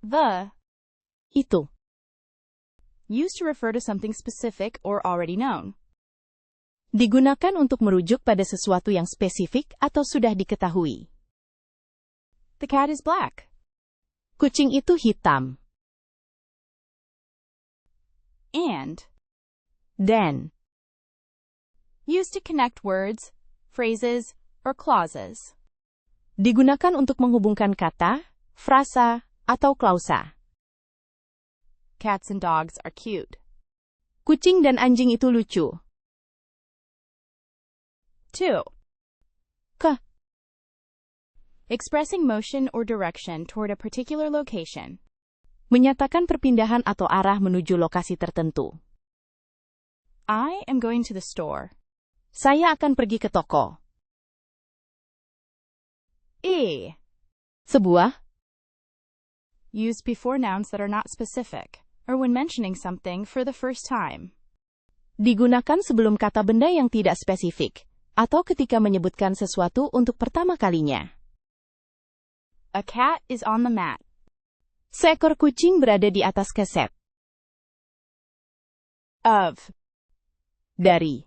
The Itu. used to refer to something specific or already known. Digunakan untuk merujuk pada sesuatu yang spesifik atau sudah diketahui. The cat is black. Kucing itu hitam. And Dan. used to connect words, phrases, or clauses. Digunakan untuk menghubungkan kata, frasa, atau klausa. Cats and dogs are cute. Kucing dan anjing itu lucu. 2. Ke. Expressing motion or direction toward a particular location. Menyatakan perpindahan atau arah menuju lokasi tertentu. I am going to the store. Saya akan pergi ke toko. E. Sebuah. Used before nouns that are not specific, or when mentioning something for the first time. Digunakan sebelum kata benda yang tidak spesifik, atau ketika menyebutkan sesuatu untuk pertama kalinya. A cat is on the mat. Seekor kucing berada di atas keset. Of. Dari.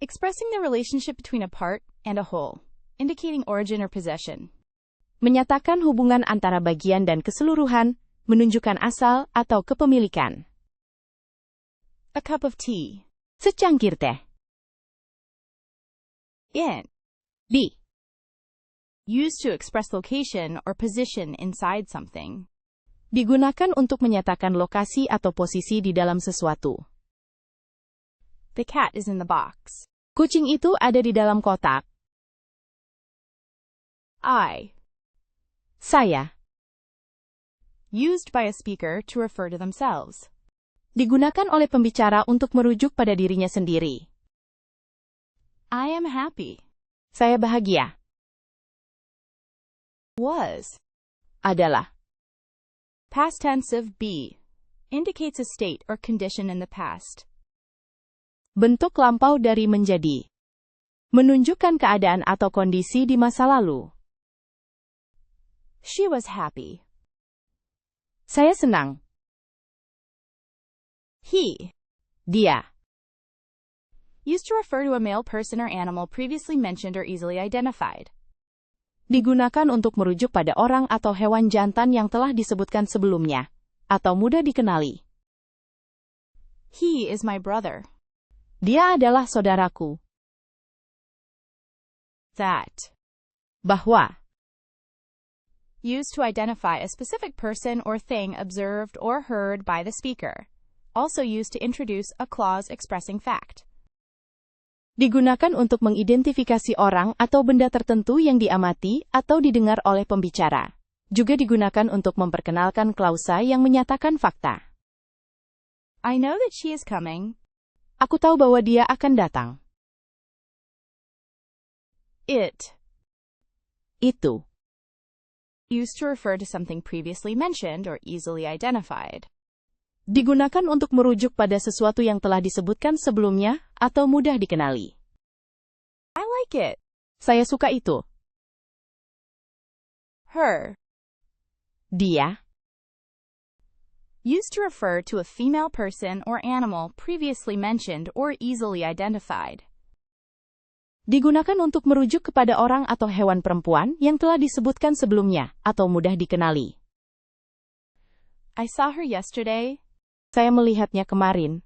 Expressing the relationship between a part and a whole, indicating origin or possession. Menyatakan hubungan antara bagian dan keseluruhan, menunjukkan asal atau kepemilikan. A cup of tea. Secangkir teh. In. Di. Used to express location or position inside something. Digunakan untuk menyatakan lokasi atau posisi di dalam sesuatu. The cat is in the box. Kucing itu ada di dalam kotak. I. Saya. Used by a speaker to refer to themselves. Digunakan oleh pembicara untuk merujuk pada dirinya sendiri. I am happy. Saya bahagia. Was. Adalah. Past tense of be. Indicates a state or condition in the past. Bentuk lampau dari menjadi. Menunjukkan keadaan atau kondisi di masa lalu. She was happy. Saya senang. He. Dia. Used to refer to a male person or animal previously mentioned or easily identified. Digunakan untuk merujuk pada orang atau hewan jantan yang telah disebutkan sebelumnya, atau mudah dikenali. He is my brother. Dia adalah saudaraku. That. Bahwa. Used to identify a specific person or thing observed or heard by the speaker. Also used to introduce a clause expressing fact. Digunakan untuk mengidentifikasi orang atau benda tertentu yang diamati atau didengar oleh pembicara. Juga digunakan untuk memperkenalkan klausa yang menyatakan fakta. I know that she is coming. Aku tahu bahwa dia akan datang. It. Itu. Used to refer to something previously mentioned or easily identified. Digunakan untuk merujuk pada sesuatu yang telah disebutkan sebelumnya atau mudah dikenali. I like it. Saya suka itu. Her. Dia. Used to refer to a female person or animal previously mentioned or easily identified. Digunakan untuk merujuk kepada orang atau hewan perempuan yang telah disebutkan sebelumnya atau mudah dikenali. I saw her yesterday. Saya melihatnya kemarin.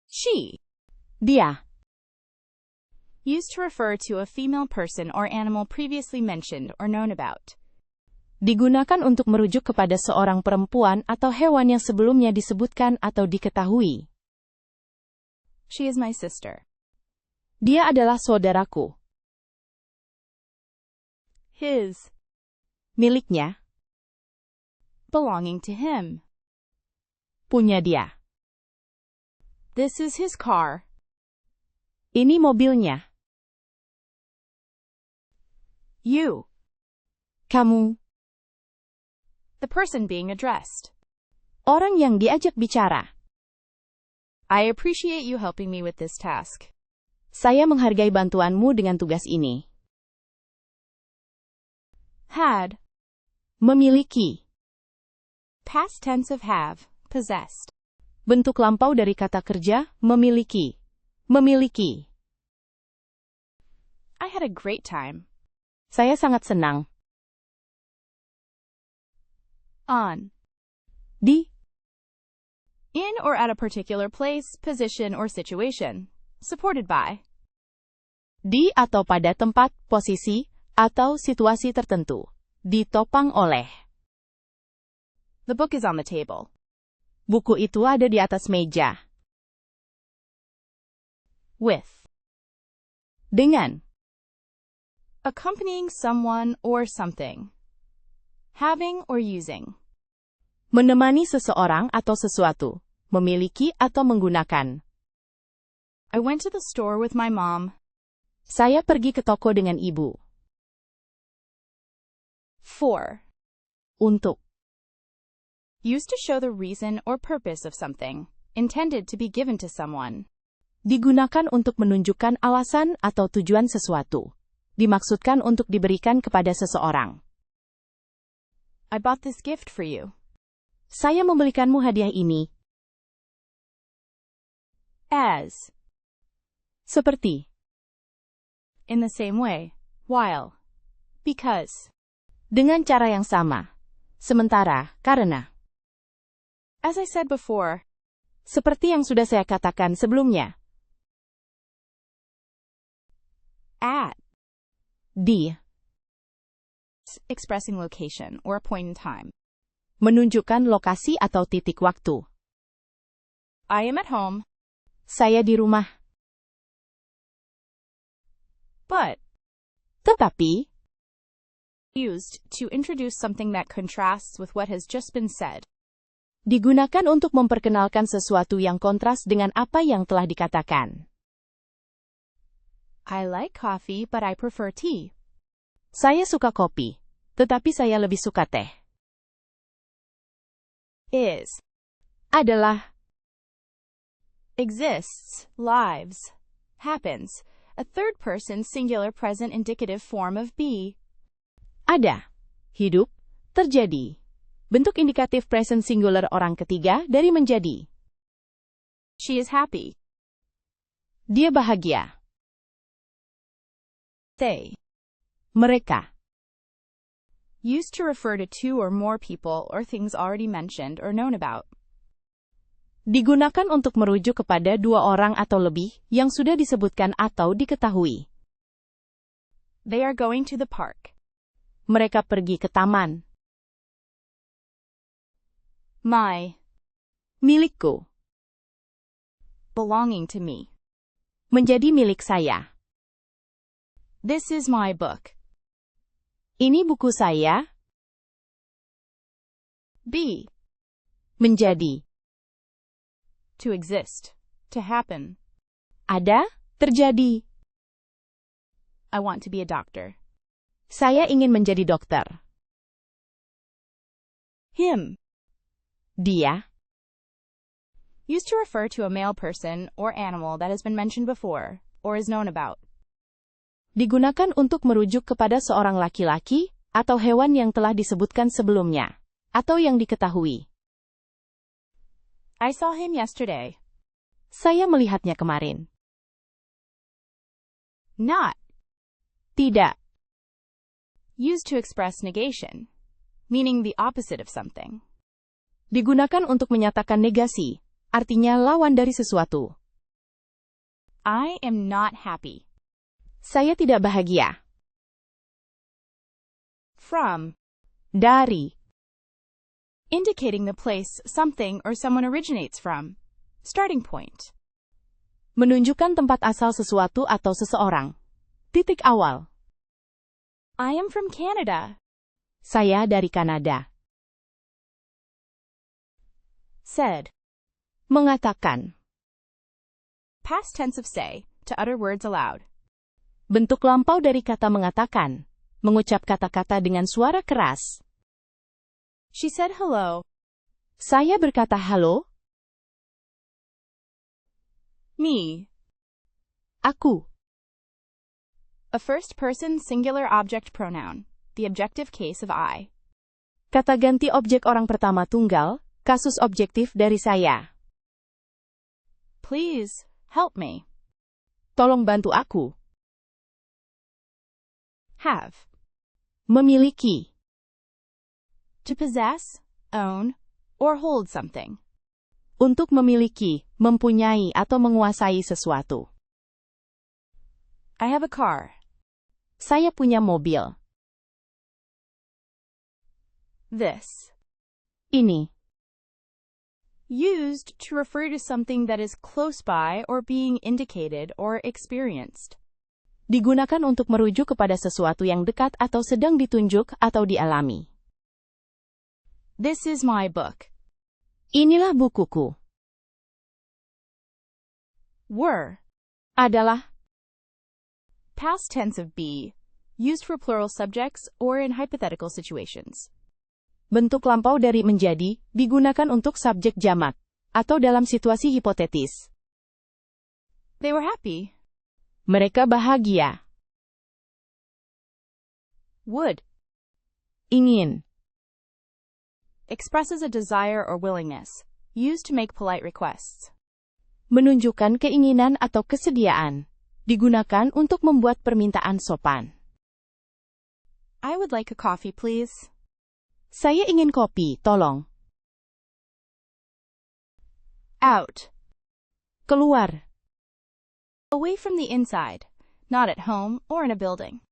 She. Dia. Used to refer to a female person or animal previously mentioned or known about. Digunakan untuk merujuk kepada seorang perempuan atau hewan yang sebelumnya disebutkan atau diketahui. She is my sister. Dia adalah saudaraku. His. Miliknya. Belonging to him. Punya dia. This is his car. Ini mobilnya. You. Kamu. The person being addressed. Orang yang diajak bicara. I appreciate you helping me with this task. Saya menghargai bantuanmu dengan tugas ini. Had. Memiliki. Past tense of have, possessed. Bentuk lampau dari kata kerja, memiliki. Memiliki. I had a great time. Saya sangat senang. On. Di. In or at a particular place, position, or situation. Supported by. Di atau pada tempat, posisi, atau situasi tertentu. Ditopang oleh. The book is on the table. Buku itu ada di atas meja. With. Dengan. Accompanying someone or something. Having or using. Menemani seseorang atau sesuatu. Memiliki atau menggunakan. I went to the store with my mom. Saya pergi ke toko dengan ibu. For. Untuk. Used to show the reason or purpose of something. Intended to be given to someone. Digunakan untuk menunjukkan alasan atau tujuan sesuatu. Dimaksudkan untuk diberikan kepada seseorang. I bought this gift for you. Saya membelikanmu hadiah ini. As. Seperti. In the same way. While. Because. Dengan cara yang sama. Sementara, karena. As I said before. Seperti yang sudah saya katakan sebelumnya. At. Di. Expressing location or a point in time. Menunjukkan lokasi atau titik waktu. I am at home. Saya di rumah. But. Tetapi. Used to introduce something that contrasts with what has just been said. Digunakan untuk memperkenalkan sesuatu yang kontras dengan apa yang telah dikatakan. I like coffee, but I prefer tea. Saya suka kopi, tetapi saya lebih suka teh. Is. Adalah. Exists, lives, happens. A third person singular present indicative form of be. Ada. Hidup. Terjadi. Bentuk indikatif present singular orang ketiga dari menjadi. She is happy. Dia bahagia. They. Mereka. Used to refer to two or more people or things already mentioned or known about. Digunakan untuk merujuk kepada dua orang atau lebih yang sudah disebutkan atau diketahui. They are going to the park. Mereka pergi ke taman. My. Milikku. Belonging to me. Menjadi milik saya. This is my book. Ini buku saya. Be. Menjadi. To exist. To happen. Ada, terjadi. I want to be a doctor. Saya ingin menjadi dokter. Him. Dia. Used to refer to a male person or animal that has been mentioned before, or is known about. Digunakan untuk merujuk kepada seorang laki-laki, atau hewan yang telah disebutkan sebelumnya, atau yang diketahui. I saw him yesterday. Saya melihatnya kemarin. Not. Tidak. Used to express negation, meaning the opposite of something. Digunakan untuk menyatakan negasi, artinya lawan dari sesuatu. I am not happy. Saya tidak bahagia. From. Dari. Indicating the place something or someone originates from. Starting point. Menunjukkan tempat asal sesuatu atau seseorang. Titik awal. I am from Canada. Saya dari Kanada. Said. Mengatakan. Past tense of say, to utter words aloud. Bentuk lampau dari kata mengatakan. Mengucap kata-kata dengan suara keras. She said hello. Saya berkata halo. Me. Aku. A first person singular object pronoun. The objective case of I. Kata ganti objek orang pertama tunggal, kasus objektif dari saya. Please, help me. Tolong bantu aku. Have. Memiliki. To possess, own, or hold something. Untuk memiliki, mempunyai atau menguasai sesuatu. I have a car. Saya punya mobil. This. Ini. Used to refer to something that is close by or being indicated or experienced. Digunakan untuk merujuk kepada sesuatu yang dekat atau sedang ditunjuk atau dialami. This is my book. Inilah bukuku. Were. Adalah. Past tense of be. Used for plural subjects or in hypothetical situations. Bentuk lampau dari menjadi, digunakan untuk subjek jamak, atau dalam situasi hipotetis. They were happy. Mereka bahagia. Would. Ingin. Expresses a desire or willingness. Used to make polite requests. Menunjukkan keinginan atau kesediaan. Digunakan untuk membuat permintaan sopan. I would like a coffee, please. Saya ingin kopi, tolong. Out. Keluar. Away from the inside. Not at home or in a building.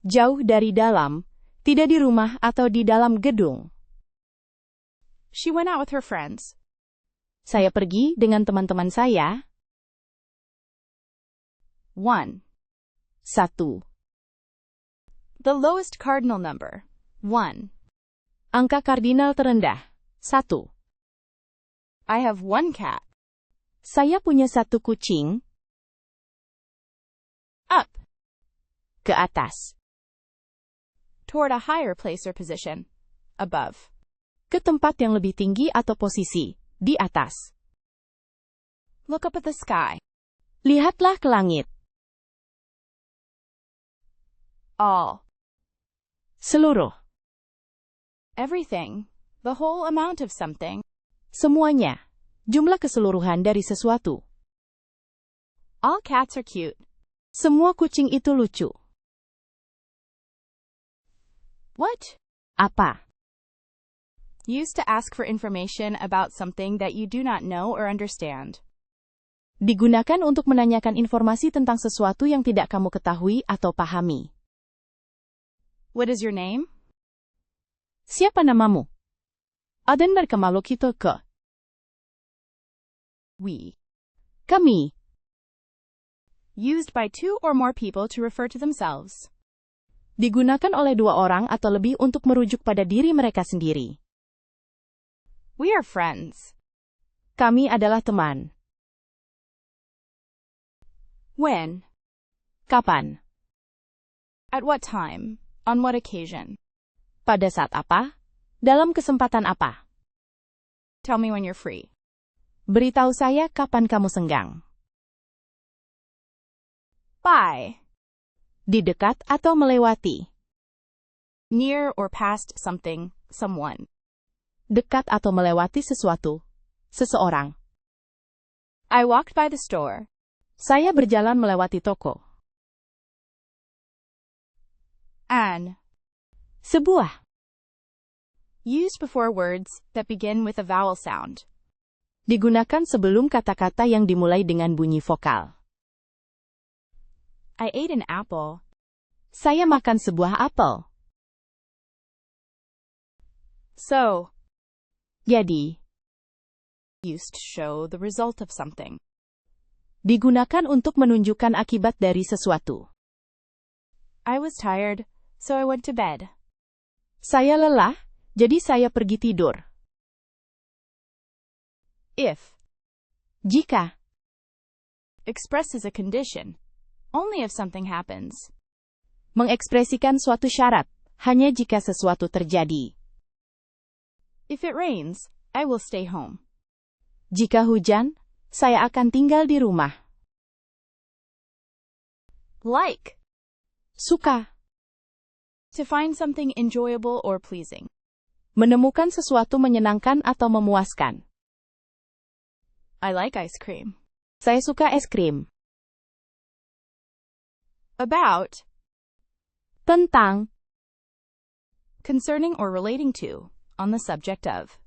Jauh dari dalam, tidak di rumah atau di dalam gedung. She went out with her friends. Saya pergi dengan teman-teman saya. 1. 1. The lowest cardinal number. 1. Angka kardinal terendah. 1. I have 1 cat. Saya punya 1 kucing. Up. Ke atas. Toward a higher place or position. Above. Ke tempat yang lebih tinggi atau posisi. Di atas. Look up at the sky. Lihatlah ke langit. All. Seluruh. Everything. The whole amount of something. Semuanya. Jumlah keseluruhan dari sesuatu. All cats are cute. Semua kucing itu lucu. What? Apa? Used to ask for information about something that you do not know or understand. Digunakan untuk menanyakan informasi tentang sesuatu yang tidak kamu ketahui atau pahami. What is your name? Siapa namamu? Aden berkemalu kita ke. We. Kami. Used by 2 or more people to refer to themselves. Digunakan oleh 2 orang atau lebih untuk merujuk pada diri mereka sendiri. We are friends. Kami adalah teman. When? Kapan? At what time? On what occasion? Pada saat apa? Dalam kesempatan apa? Tell me when you're free. Beritahu saya kapan kamu senggang. By. Di dekat atau melewati. Near or past something, someone. Dekat atau melewati sesuatu. Seseorang. I walked by the store. Saya berjalan melewati toko. An. Sebuah. Used before words that begin with a vowel sound. Digunakan sebelum kata-kata yang dimulai dengan bunyi vokal. I ate an apple. Saya makan sebuah apel. So. Jadi. Used to show the result of something. Digunakan untuk menunjukkan akibat dari sesuatu. I was tired, so I went to bed. Saya lelah, jadi saya pergi tidur. If. Jika. Expresses a condition. Only if something happens. Mengekspresikan suatu syarat, hanya jika sesuatu terjadi. If it rains, I will stay home. Jika hujan, saya akan tinggal di rumah. Like. Suka. To find something enjoyable or pleasing. Menemukan sesuatu menyenangkan atau memuaskan. I like ice cream. Saya suka es krim. About. Tentang. Concerning or relating to. On the subject of.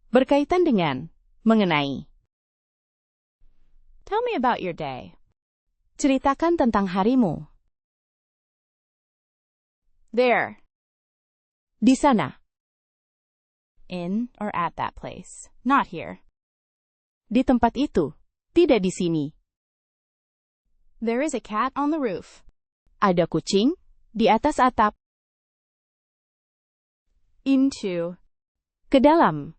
Berkaitan dengan. Mengenai. Tell me about your day. Ceritakan tentang harimu. There. Di sana. In or at that place. Not here. Di tempat itu. Tidak di sini. There is a cat on the roof. Ada kucing di atas atap. Into. Ke dalam.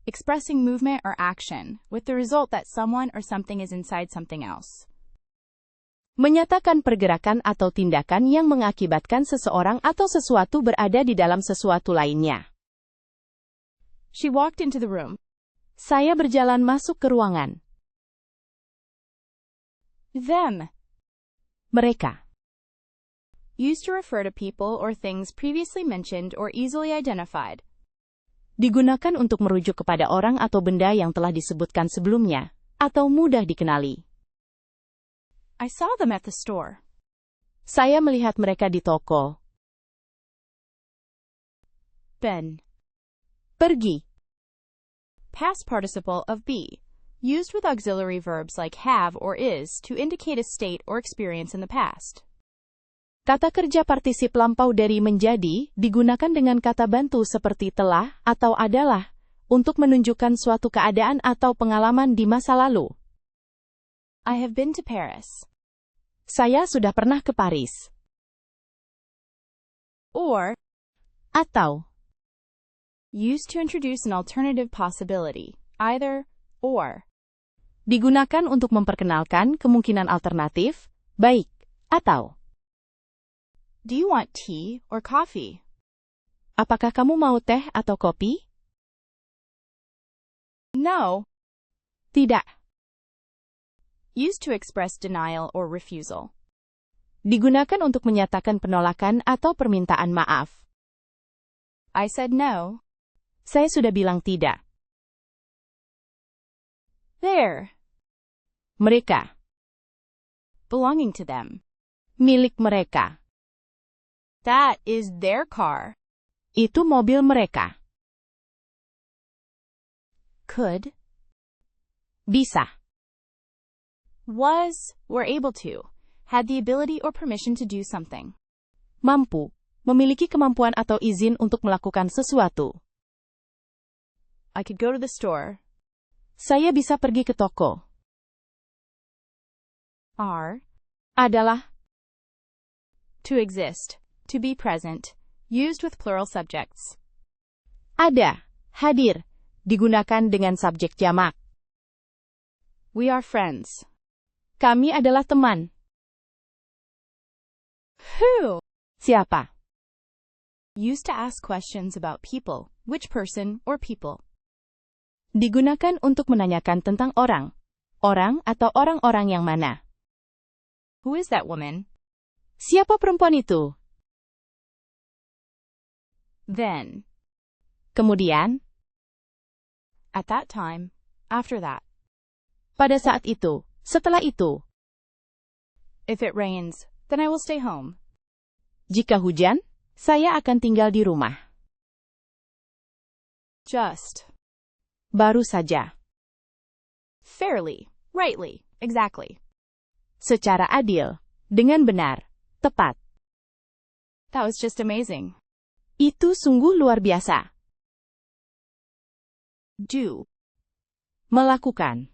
Expressing movement or action, with the result that someone or something is inside something else. Menyatakan pergerakan atau tindakan yang mengakibatkan seseorang atau sesuatu berada di dalam sesuatu lainnya. She walked into the room. Saya berjalan masuk ke ruangan. Them. Mereka. Used to refer to people or things previously mentioned or easily identified. Digunakan untuk merujuk kepada orang atau benda yang telah disebutkan sebelumnya, atau mudah dikenali. I saw them at the store. Saya melihat mereka di toko. Been. Pergi. Past participle of be. Used with auxiliary verbs like have or is to indicate a state or experience in the past. Kata kerja partisip lampau dari menjadi digunakan dengan kata bantu seperti telah atau adalah untuk menunjukkan suatu keadaan atau pengalaman di masa lalu. I have been to Paris. Saya sudah pernah ke Paris. Or. Atau. Used to introduce an alternative possibility, either, or. Digunakan untuk memperkenalkan kemungkinan alternatif, baik, atau. Do you want tea or coffee? Apakah kamu mau teh atau kopi? No. Tidak. Used to express denial or refusal. Digunakan untuk menyatakan penolakan atau permintaan maaf. I said no. Saya sudah bilang tidak. There. Mereka. Belonging to them. Milik mereka. That is their car. Itu mobil mereka. Could. Bisa. Was, were able to. Had the ability or permission to do something. Mampu. Memiliki kemampuan atau izin untuk melakukan sesuatu. I could go to the store. Saya bisa pergi ke toko. Are. Adalah. To exist. To be present. Used with plural subjects. Ada. Hadir. Digunakan dengan subjek jamak. We are friends. Kami adalah teman. Who. Siapa. Used to ask questions about people, which person, or people. Digunakan untuk menanyakan tentang orang. Orang atau orang-orang yang mana. Who is that woman? Siapa perempuan itu? Then. Kemudian. At that time. After that. Pada saat itu. Setelah itu. If it rains, then I will stay home. Jika hujan, saya akan tinggal di rumah. Just. Baru saja. Fairly. Rightly. Exactly. Secara adil. Dengan benar. Tepat. That was just amazing. Itu sungguh luar biasa. Do. Melakukan.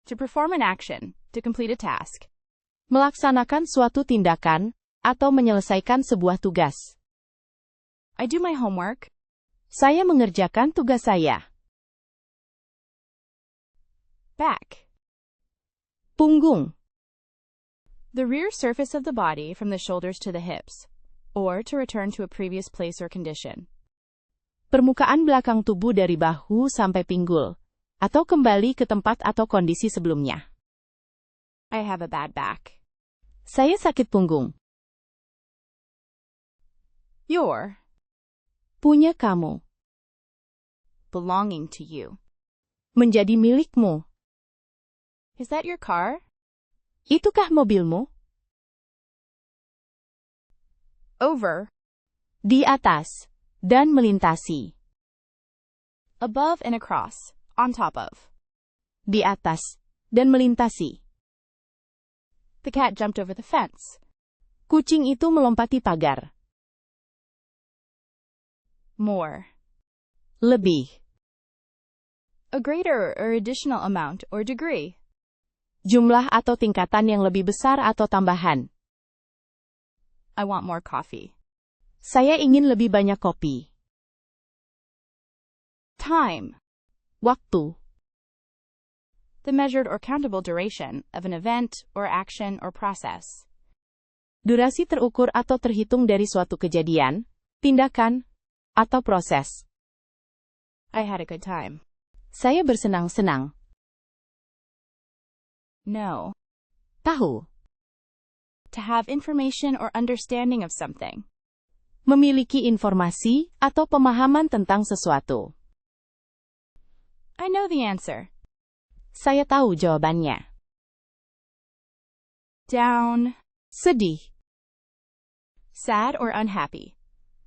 To perform an action. To complete a task. Melaksanakan suatu tindakan, atau menyelesaikan sebuah tugas. I do my homework. Saya mengerjakan tugas saya. Back. Punggung. The rear surface of the body from the shoulders to the hips. Or to return to a previous place or condition. Permukaan belakang tubuh dari bahu sampai pinggul. Atau kembali ke tempat atau kondisi sebelumnya. I have a bad back. Saya sakit punggung. Your. Punya kamu. Belonging to you. Menjadi milikmu. Is that your car? Itukah mobilmu? Over. Di atas. Dan melintasi. Above and across. On top of. Di atas. Dan melintasi. The cat jumped over the fence. Kucing itu melompati pagar. More. Lebih. A greater or additional amount or degree. Jumlah atau tingkatan yang lebih besar atau tambahan. I want more coffee. Saya ingin lebih banyak kopi. Time. Waktu. The measured or countable duration of an event or action or process. Durasi terukur atau terhitung dari suatu kejadian, tindakan, atau proses. I had a good time. Saya bersenang-senang. Know. Tahu. To have information or understanding of something. Memiliki informasi atau pemahaman tentang sesuatu. I know the answer. Saya tahu jawabannya. Down. Sedih. Sad or unhappy.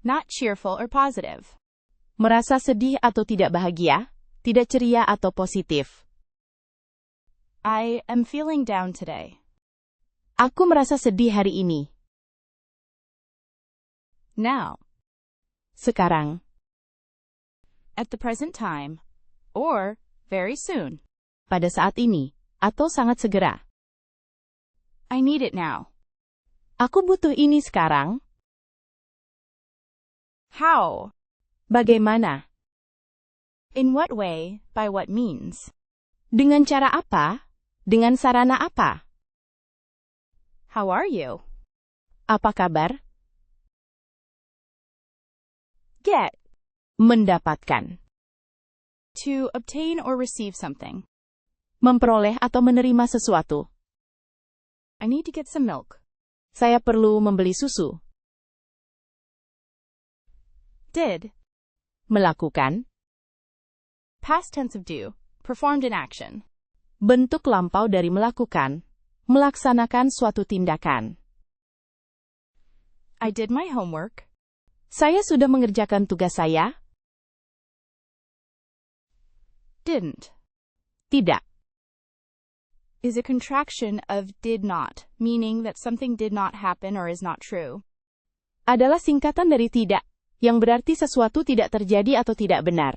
Not cheerful or positive. Merasa sedih atau tidak bahagia, tidak ceria atau positif. I am feeling down today. Aku merasa sedih hari ini. Now. Sekarang. At the present time. Or very soon. Pada saat ini, atau sangat segera. I need it now. Aku butuh ini sekarang. How? Bagaimana? In what way, by what means? Dengan cara apa? Dengan sarana apa? How are you? Apa kabar? Get. Mendapatkan. To obtain or receive something. Memperoleh atau menerima sesuatu. I need to get some milk. Saya perlu membeli susu. Did. Melakukan. Past tense of do. Performed in action. Bentuk lampau dari melakukan. Melaksanakan suatu tindakan. I did my homework. Saya sudah mengerjakan tugas saya. Didn't. Tidak. Is a contraction of did not, meaning that something did not happen or is not true. Adalah singkatan dari tidak, yang berarti sesuatu tidak terjadi atau tidak benar.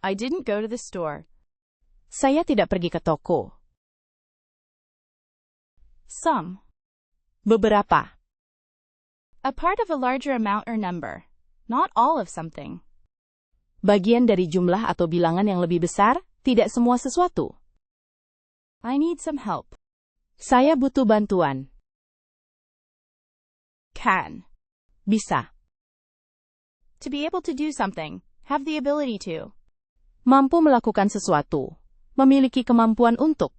I didn't go to the store. Saya tidak pergi ke toko. Some. Beberapa. A part of a larger amount or number. Not all of something. Bagian dari jumlah atau bilangan yang lebih besar, tidak semua sesuatu. I need some help. Saya butuh bantuan. Can. Bisa. To be able to do something. Have the ability to. Mampu melakukan sesuatu. Memiliki kemampuan untuk.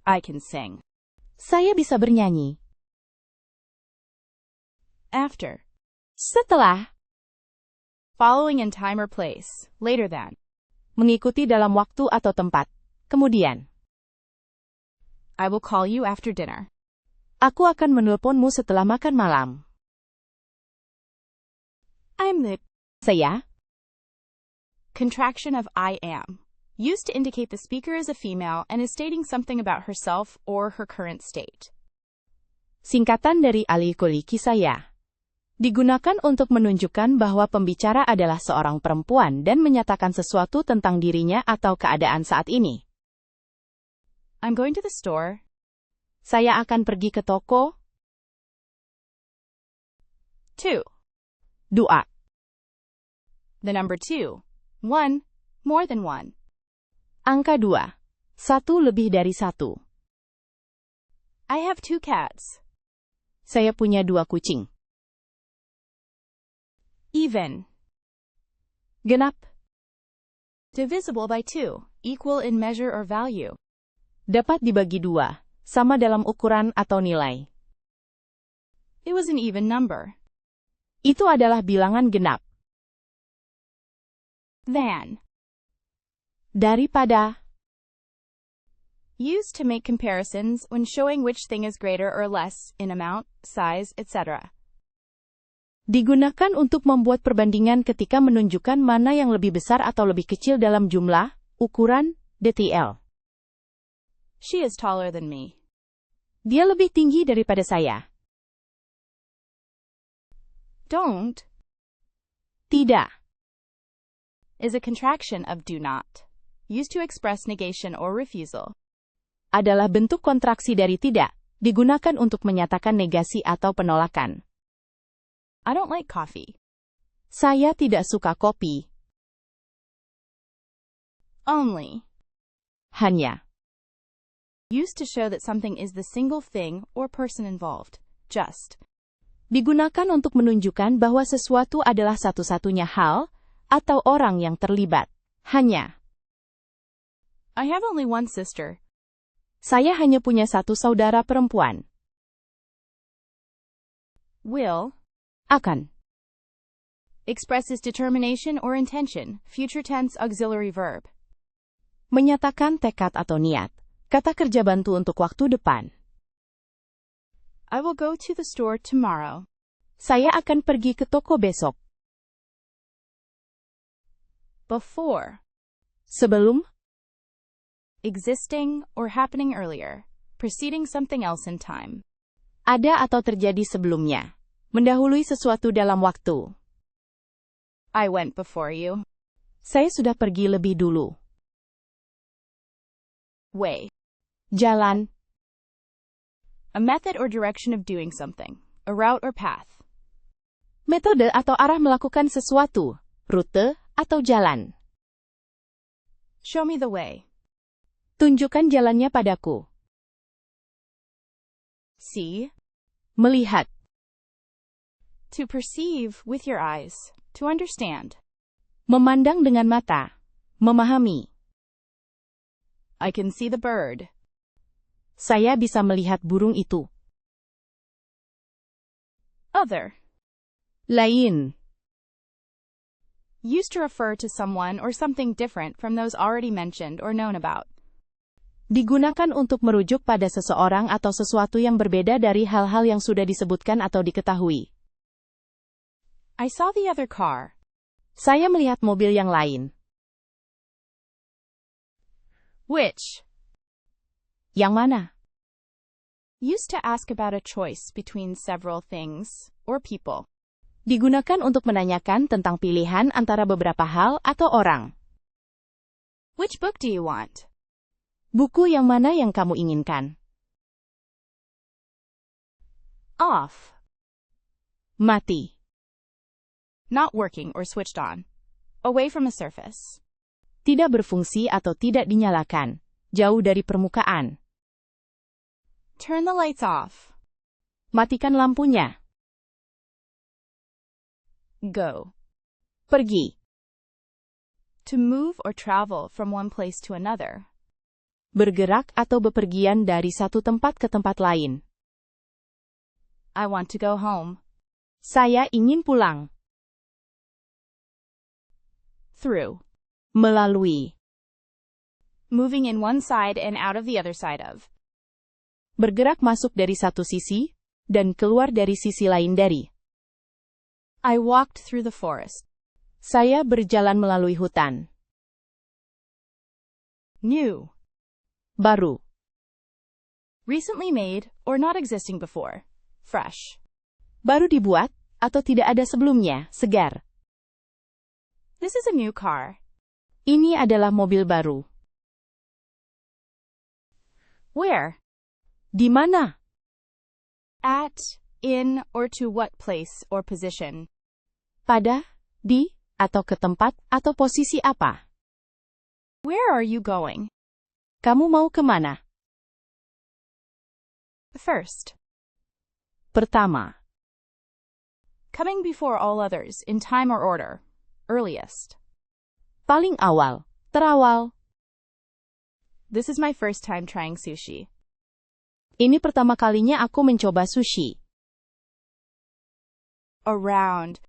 I can sing. Saya bisa bernyanyi. After. Setelah. Following in time or place. Later than. Mengikuti dalam waktu atau tempat. Kemudian. I will call you after dinner. Aku akan menelponmu setelah makan malam. I'm the. Saya. Contraction of I am. Used to indicate the speaker is a female and is stating something about herself or her current state. Singkatan dari alikoliki saya. Digunakan untuk menunjukkan bahwa pembicara adalah seorang perempuan dan menyatakan sesuatu tentang dirinya atau keadaan saat ini. I'm going to the store. Saya akan pergi ke toko. 2. Dua. The number 2. 1. More than 1. Angka 2. Satu lebih dari satu. I have 2 cats. Saya punya 2 kucing. Even. Genap. Divisible by 2. Equal in measure or value. Dapat dibagi 2. Sama dalam ukuran atau nilai. It was an even number. Itu adalah bilangan genap. Than. Daripada. Used to make comparisons when showing which thing is greater or less in amount, size, etc. Digunakan untuk membuat perbandingan ketika menunjukkan mana yang lebih besar atau lebih kecil dalam jumlah, ukuran, detail. She is taller than me. Dia lebih tinggi daripada saya. Don't. Tidak. Is a contraction of do not. Used to express negation or refusal. Adalah bentuk kontraksi dari tidak, digunakan untuk menyatakan negasi atau penolakan. I don't like coffee. Saya tidak suka kopi. Only. Hanya. Used to show that something is the single thing or person involved. Just. Digunakan untuk menunjukkan bahwa sesuatu adalah satu-satunya hal atau orang yang terlibat. Hanya. I have only one sister. Saya hanya punya satu saudara perempuan. Will. Akan. Expresses determination or intention, future tense auxiliary verb. Menyatakan tekad atau niat. Kata kerja bantu untuk waktu depan. I will go to the store tomorrow. Saya akan pergi ke toko besok. Before. Sebelum. Existing or happening earlier, preceding something else in time. Ada atau terjadi sebelumnya. Mendahului sesuatu dalam waktu. I went before you. Saya sudah pergi lebih dulu. Way. Jalan. A method or direction of doing something, a route or path. Metode atau arah melakukan sesuatu, rute atau jalan. Show me the way. Tunjukkan jalannya padaku. See. Melihat. To perceive with your eyes, to understand. Memandang dengan mata. Memahami. I can see the bird. Saya bisa melihat burung itu. Other. Lain. Used to refer to someone or something different from those already mentioned or known about. Digunakan untuk merujuk pada seseorang atau sesuatu yang berbeda dari hal-hal yang sudah disebutkan atau diketahui. I saw the other car. Saya melihat mobil yang lain. Which. Yang mana? Used to ask about a choice between several things or people. Digunakan untuk menanyakan tentang pilihan antara beberapa hal atau orang. Which book do you want? Buku yang mana yang kamu inginkan? Off. Mati. Not working or switched on. Away from a surface. Tidak berfungsi atau tidak dinyalakan. Jauh dari permukaan. Turn the lights off. Matikan lampunya. Go. Pergi. To move or travel from one place to another. Bergerak atau bepergian dari satu tempat ke tempat lain. I want to go home. Saya ingin pulang. Through. Melalui. Moving in one side and out of the other side of. Bergerak masuk dari satu sisi, dan keluar dari sisi lain dari. I walked through the forest. Saya berjalan melalui hutan. New. Baru. Recently made, or not existing before. Fresh. Baru dibuat, atau tidak ada sebelumnya, segar. This is a new car. Ini adalah mobil baru. Where? Di mana? At, in, or to what place or position. Pada, di, atau ke tempat, atau posisi apa. Where are you going? Kamu mau kemana? First. Pertama. Coming before all others, in time or order. Earliest. Paling awal. Terawal. This is my first time trying sushi. Ini pertama kalinya aku mencoba sushi. around,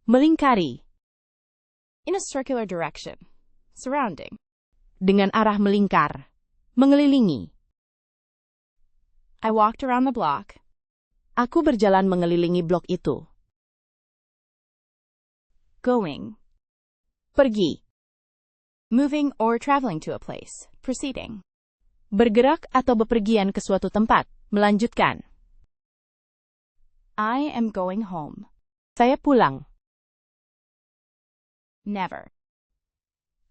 melingkari, in a circular direction, surrounding. dengan arah melingkar, mengelilingi. I walked around the block. Aku berjalan mengelilingi blok itu. Going, Pergi, moving or traveling to a place, proceeding. bergerak atau bepergian ke suatu tempat, melanjutkan. I am going home. Saya pulang. Never.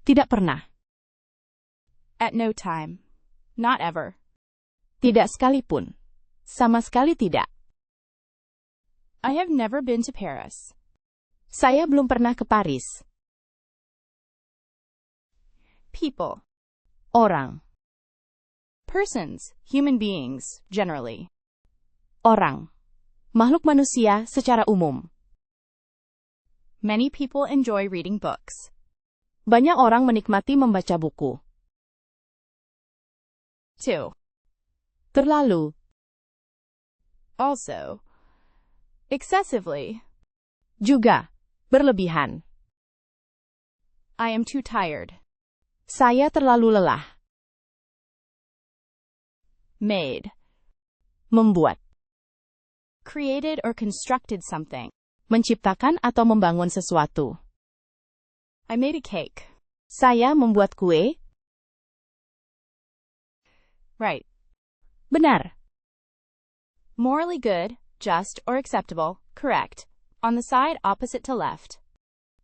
Tidak pernah. At no time. Not ever. Tidak sekalipun. Sama sekali tidak. I have never been to Paris. Saya belum pernah ke Paris. People. Orang. Persons, human beings, generally. Orang. Makhluk manusia secara umum. Many people enjoy reading books. Banyak orang menikmati membaca buku. Too. Terlalu. Also. Excessively. Juga. Berlebihan. I am too tired. Saya terlalu lelah. Made. Membuat. Created or constructed something. Menciptakan atau membangun sesuatu. I made a cake. Saya membuat kue. Right. Benar. Morally good, just or acceptable, correct. On the side opposite to left.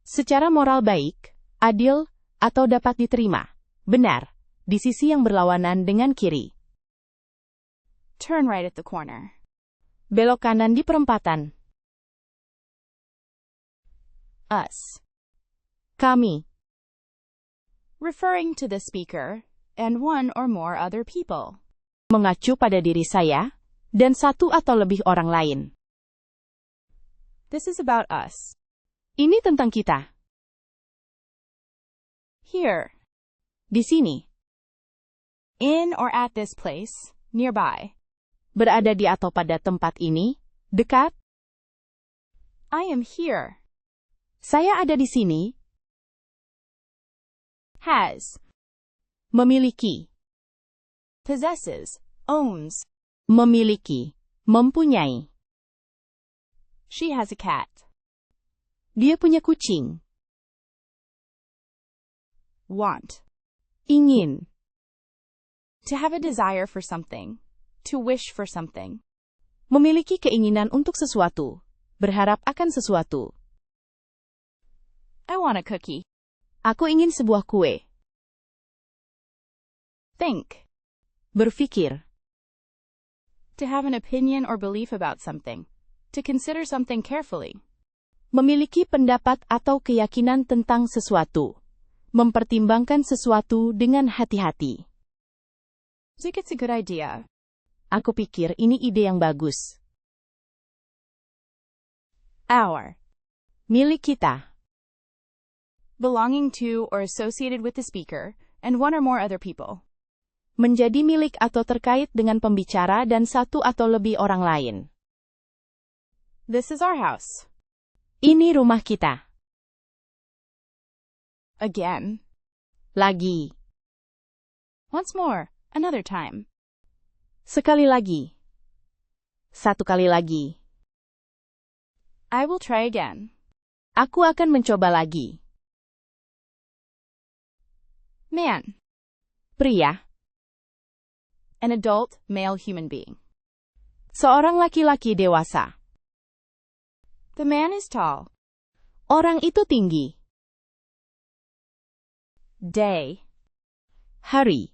Secara moral baik, adil, atau dapat diterima. Benar. Di sisi yang berlawanan dengan kiri. Turn right at the corner. Belok kanan di perempatan. Us. Kami. Referring to the speaker and one or more other people. Mengacu pada diri saya, dan satu atau lebih orang lain. This is about us. Ini tentang kita. Here. Di sini. In or at this place, nearby. Berada di atau pada tempat ini, dekat. I am here. Saya ada di sini. Has. Memiliki. Possesses. Owns. Memiliki. Mempunyai. She has a cat. Dia punya kucing. Want. Ingin. To have a desire for something. To wish for something. Memiliki keinginan untuk sesuatu. Berharap akan sesuatu. I want a cookie. Aku ingin sebuah kue. Think. Berpikir. To have an opinion or belief about something. To consider something carefully. Memiliki pendapat atau keyakinan tentang sesuatu. Mempertimbangkan sesuatu dengan hati-hati. I think it's a good idea. Aku pikir ini ide yang bagus. Our. Milik kita. Belonging to or associated with the speaker, and one or more other people. Menjadi milik atau terkait dengan pembicara dan satu atau lebih orang lain. This is our house. Ini rumah kita. Again. Lagi. Once more. Another time. Sekali lagi. Satu kali lagi. I will try again. Aku akan mencoba lagi. Man. Pria. An adult, male human being. Seorang laki-laki dewasa. The man is tall. Orang itu tinggi. Day. Hari.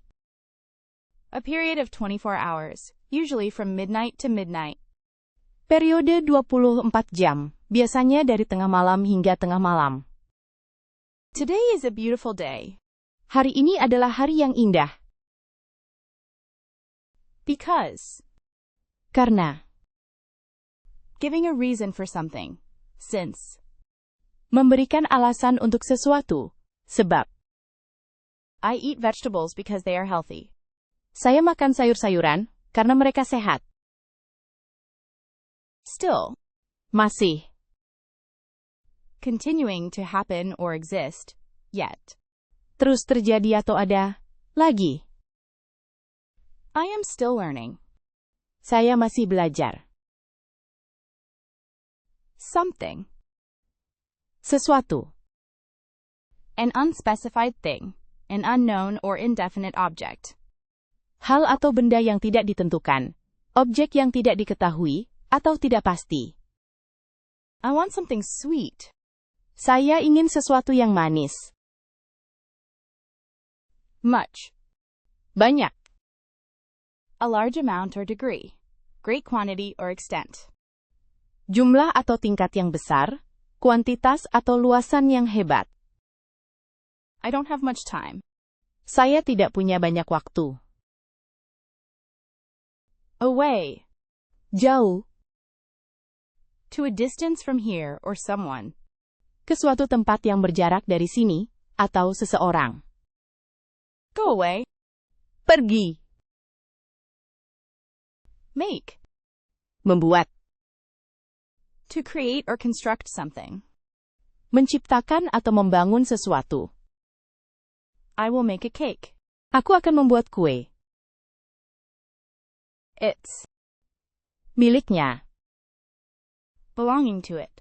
A period of 24 hours, usually from midnight to midnight. Periode 24 jam, biasanya dari tengah malam hingga tengah malam. Today is a beautiful day. Hari ini adalah hari yang indah. Because. Karena. Giving a reason for something. Since. Memberikan alasan untuk sesuatu. Sebab. I eat vegetables because they are healthy. Saya makan sayur-sayuran karena mereka sehat. Still. Masih. continuing to happen or exist, yet. Terus terjadi atau ada, lagi. I am still learning. Saya masih belajar. Something. Sesuatu. An unspecified thing, an unknown or indefinite object. Hal atau benda yang tidak ditentukan, objek yang tidak diketahui, atau tidak pasti. I want something sweet. Saya ingin sesuatu yang manis. Much. Banyak. A large amount or degree. Great quantity or extent. Jumlah atau tingkat yang besar, kuantitas atau luasan yang hebat. I don't have much time. Saya tidak punya banyak waktu. Away. Jauh. To a distance from here or someone. Ke suatu tempat yang berjarak dari sini, atau seseorang. Go away. Pergi. Make. Membuat. To create or construct something. Menciptakan atau membangun sesuatu. I will make a cake. Aku akan membuat kue. It's. Miliknya. Belonging to it.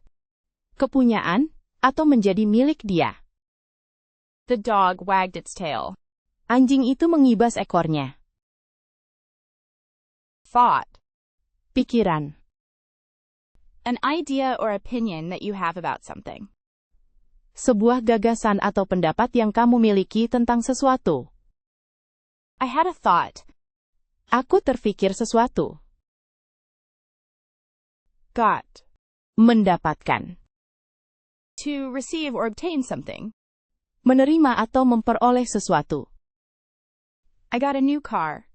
Kepunyaan, atau menjadi milik dia. The dog wagged its tail. Anjing itu mengibas ekornya. Thought. Pikiran. An idea or opinion that you have about something. Sebuah gagasan atau pendapat yang kamu miliki tentang sesuatu. I had a thought. Aku terfikir sesuatu. Got. Mendapatkan. To receive or obtain something. Menerima atau memperoleh sesuatu. I got a new car.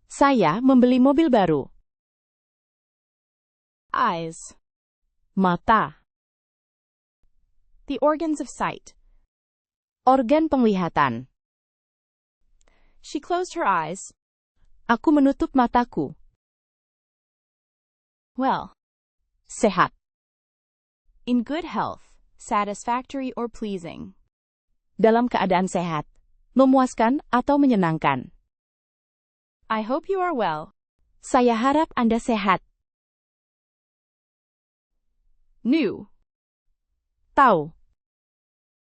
Saya membeli mobil baru. Eyes. Mata. The organs of sight. Organ penglihatan. She closed her eyes. Aku menutup mataku. Well. Sehat. In good health, satisfactory or pleasing. Dalam keadaan sehat, memuaskan atau menyenangkan. I hope you are well. Saya harap Anda sehat. New. Tahu.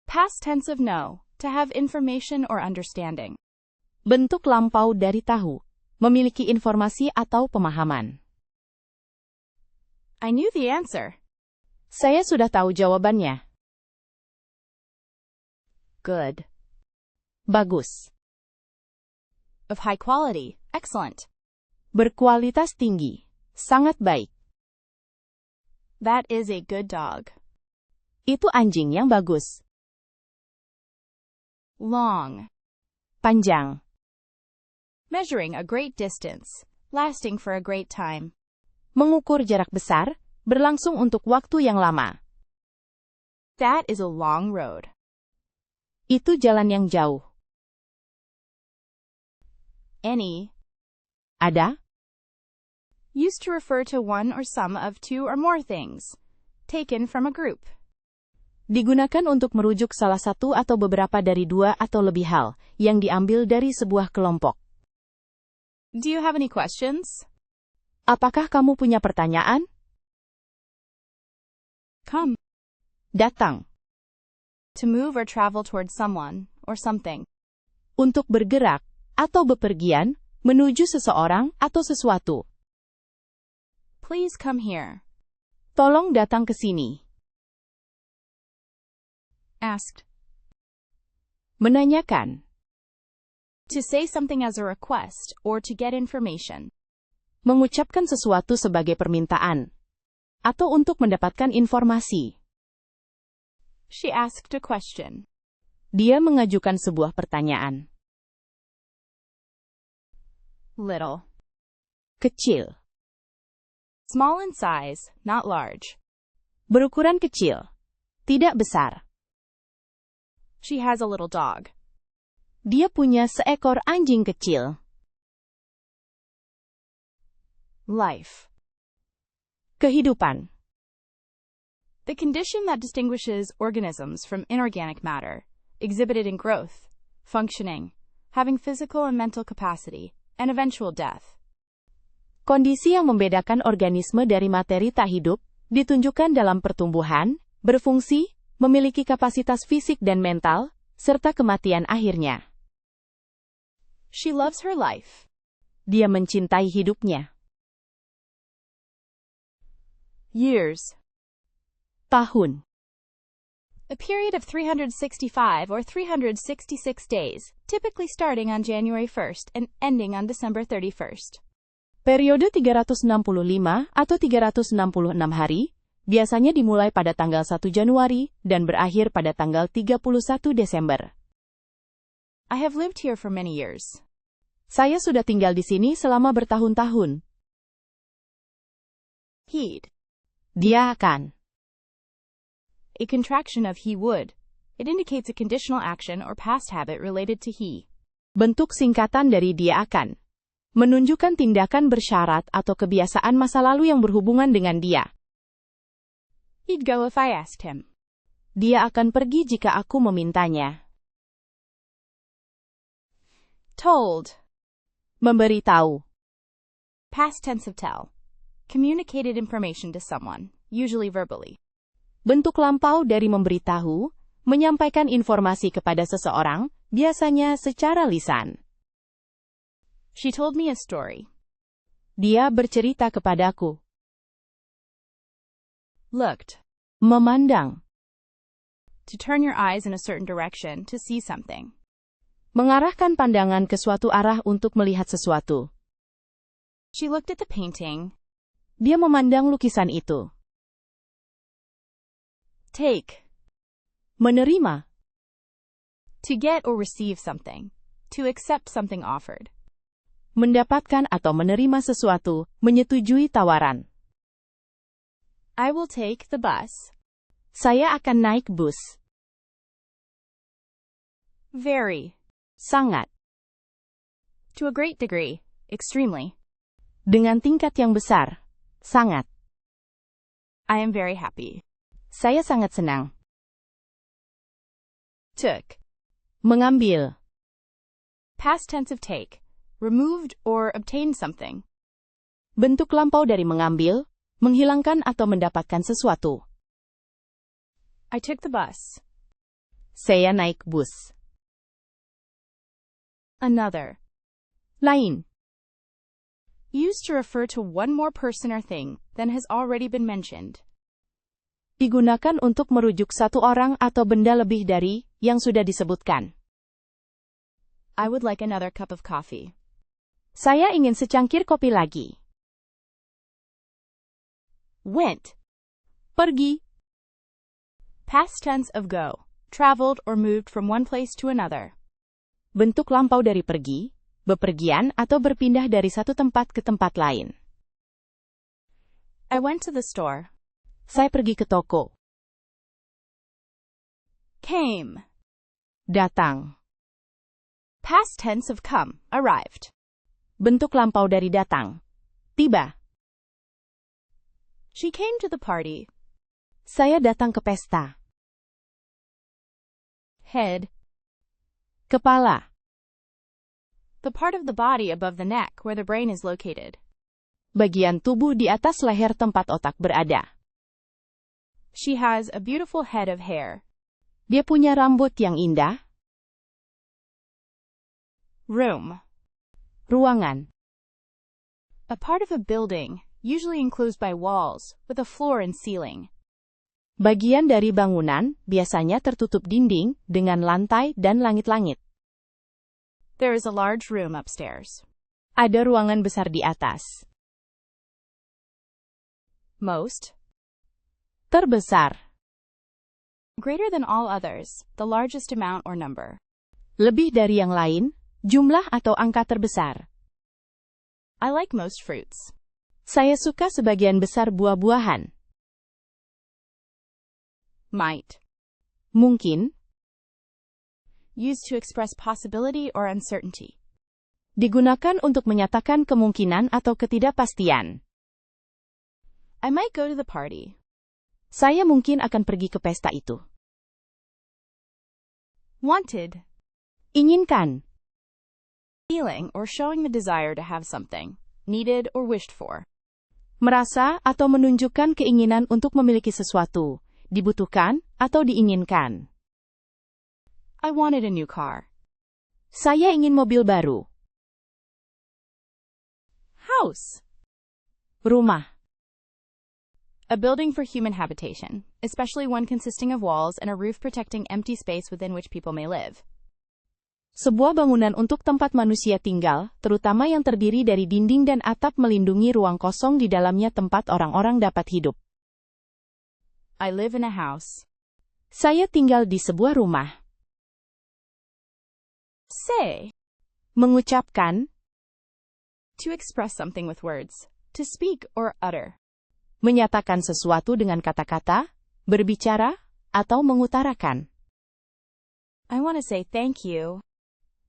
Past tense of know, to have information or understanding. Bentuk lampau dari tahu, memiliki informasi atau pemahaman. I knew the answer. Saya sudah tahu jawabannya. Good. Bagus. Of high quality, excellent. Berkualitas tinggi, sangat baik. That is a good dog. Itu anjing yang bagus. Long. Panjang. Measuring a great distance, lasting for a great time. Mengukur jarak besar, berlangsung untuk waktu yang lama. That is a long road. Itu jalan yang jauh. Any. Ada. Used to refer to one or some of two or more things. Taken from a group. Digunakan untuk merujuk salah satu atau beberapa dari dua atau lebih hal, yang diambil dari sebuah kelompok. Do you have any questions? Apakah kamu punya pertanyaan? Come. Datang. To move or travel towards someone, or something. Untuk bergerak, atau bepergian, menuju seseorang atau sesuatu. Please come here. Tolong datang ke sini. Asked. Menanyakan. To say something as a request, or to get information. Mengucapkan sesuatu sebagai permintaan. Atau untuk mendapatkan informasi. She asked a question. Dia mengajukan sebuah pertanyaan. Little. Kecil. Small in size, not large. Berukuran kecil. Tidak besar. She has a little dog. Dia punya seekor anjing kecil. Life. Kehidupan. The condition that distinguishes organisms from inorganic matter, exhibited in growth, functioning, having physical and mental capacity, and eventual death. Kondisi yang membedakan organisme dari materi tak hidup, ditunjukkan dalam pertumbuhan, berfungsi, memiliki kapasitas fisik dan mental, serta kematian akhirnya. She loves her life. Dia mencintai hidupnya. Years. Tahun. A period of 365 or 366 days, typically starting on January 1st and ending on December 31st. Periode 365 atau 366 hari, biasanya dimulai pada tanggal 1 Januari dan berakhir pada tanggal 31 Desember. I have lived here for many years. Saya sudah tinggal di sini selama bertahun-tahun. He'd. Dia akan. A contraction of he would. It indicates a conditional action or past habit related to he. Bentuk singkatan dari dia akan. Menunjukkan tindakan bersyarat atau kebiasaan masa lalu yang berhubungan dengan dia. He'd go if I asked him. Dia akan pergi jika aku memintanya. Told. Memberitahu. Past tense of tell. Communicated information to someone, usually verbally. Bentuk lampau dari memberitahu, menyampaikan informasi kepada seseorang, biasanya secara lisan. She told me a story. Dia bercerita kepadaku. Looked. Memandang. To turn your eyes in a certain direction to see something. Mengarahkan pandangan ke suatu arah untuk melihat sesuatu. She looked at the painting. Dia memandang lukisan itu. Take. Menerima. To get or receive something. To accept something offered. Mendapatkan atau menerima sesuatu, menyetujui tawaran. I will take the bus. Saya akan naik bus. Very. Sangat. To a great degree. Extremely. Dengan tingkat yang besar. Sangat. I am very happy. Saya sangat senang. Took. Mengambil. Past tense of take. Removed or obtained something. Bentuk lampau dari mengambil, menghilangkan atau mendapatkan sesuatu. I took the bus. Saya naik bus. Another. Lain. Used to refer to one more person or thing than has already been mentioned. Digunakan untuk merujuk satu orang atau benda lebih dari yang sudah disebutkan. I would like another cup of coffee. Saya ingin secangkir kopi lagi. Went. Pergi. Past tense of go. Traveled or moved from one place to another. Bentuk lampau dari pergi, bepergian atau berpindah dari satu tempat ke tempat lain. I went to the store. Saya pergi ke toko. Came. Datang. Past tense of come. Arrived. Bentuk lampau dari datang. Tiba. She came to the party. Saya datang ke pesta. Head. Kepala. The part of the body above the neck where the brain is located. Bagian tubuh di atas leher tempat otak berada. She has a beautiful head of hair. Dia punya rambut yang indah. Room. Ruangan. A part of a building, usually enclosed by walls, with a floor and ceiling. Bagian dari bangunan, biasanya tertutup dinding, dengan lantai dan langit-langit. There is a large room upstairs. Ada ruangan besar di atas. Most. Terbesar. Greater than all others, the largest amount or number. Lebih dari yang lain, jumlah atau angka terbesar. I like most fruits. Saya suka sebagian besar buah-buahan. Might. Mungkin. Used to express possibility or uncertainty. Digunakan untuk menyatakan kemungkinan atau ketidakpastian. I might go to the party. Saya mungkin akan pergi ke pesta itu. Wanted. Inginkan. Feeling or showing the desire to have something. Needed or wished for. Merasa atau menunjukkan keinginan untuk memiliki sesuatu. Dibutuhkan atau diinginkan. I wanted a new car. Saya ingin mobil baru. House. Rumah. A building for human habitation, especially one consisting of walls and a roof protecting empty space within which people may live. Sebuah bangunan untuk tempat manusia tinggal, terutama yang terdiri dari dinding dan atap melindungi ruang kosong di dalamnya tempat orang-orang dapat hidup. I live in a house. Saya tinggal di sebuah rumah. Say. Mengucapkan. To express something with words. To speak or utter. Menyatakan sesuatu dengan kata-kata, berbicara, atau mengutarakan. I want to say thank you.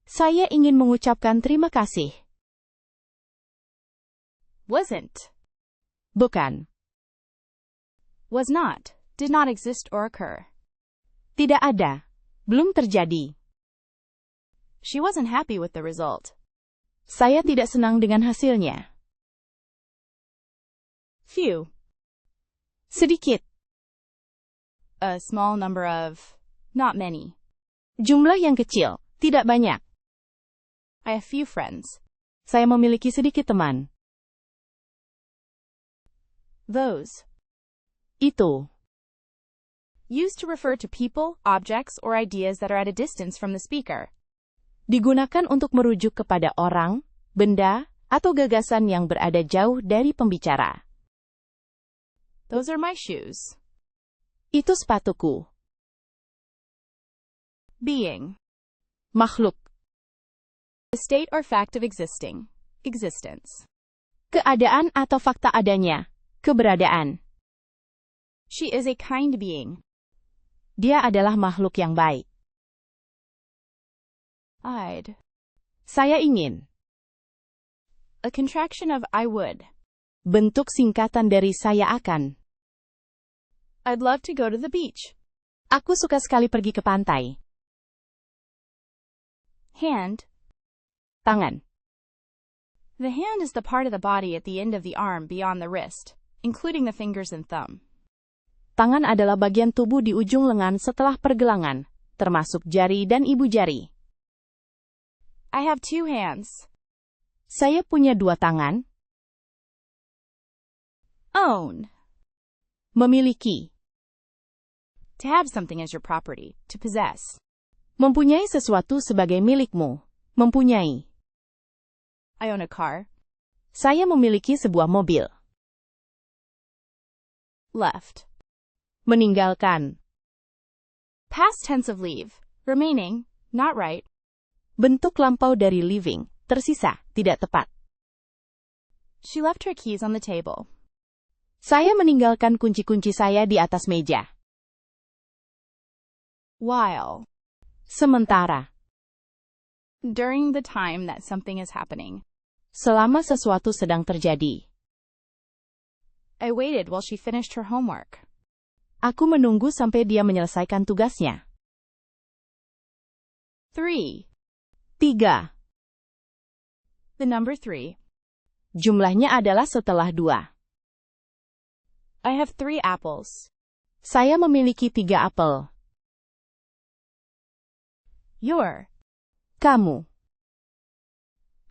Saya ingin mengucapkan terima kasih. Wasn't. Bukan. Was not. Did not exist or occur. Tidak ada. Belum terjadi. She wasn't happy with the result. Saya tidak senang dengan hasilnya. Few. Sedikit. A small number of. Not many. Jumlah yang kecil, tidak banyak. I have few friends. Saya memiliki sedikit teman. Those. Itu. Used to refer to people, objects, or ideas that are at a distance from the speaker. Digunakan untuk merujuk kepada orang, benda, atau gagasan yang berada jauh dari pembicara. Those are my shoes. Itu sepatuku. Being. Makhluk. The state or fact of existing. Existence. Keadaan atau fakta adanya. Keberadaan. She is a kind being. Dia adalah makhluk yang baik. I'd. Saya ingin. A contraction of I would. Bentuk singkatan dari saya akan. I'd love to go to the beach. Aku suka sekali pergi ke pantai. Hand. Tangan. The hand is the part of the body at the end of the arm beyond the wrist, including the fingers and thumb. Tangan adalah bagian tubuh di ujung lengan setelah pergelangan, termasuk jari dan ibu jari. I have two hands. Saya punya dua tangan. Own. Memiliki. To have something as your property, to possess. Mempunyai sesuatu sebagai milikmu. Mempunyai. I own a car. Saya memiliki sebuah mobil. Left. Meninggalkan. Past tense of leave. Remaining, not right. Bentuk lampau dari leaving. Tersisa, tidak tepat. She left her keys on the table. Saya meninggalkan kunci-kunci saya di atas meja. While. Sementara. During the time that something is happening. Selama sesuatu sedang terjadi. I waited while she finished her homework. Aku menunggu sampai dia menyelesaikan tugasnya. 3. 3. The number 3. Jumlahnya adalah setelah 2. I have 3 apples. Saya memiliki 3 apel. Your. Kamu.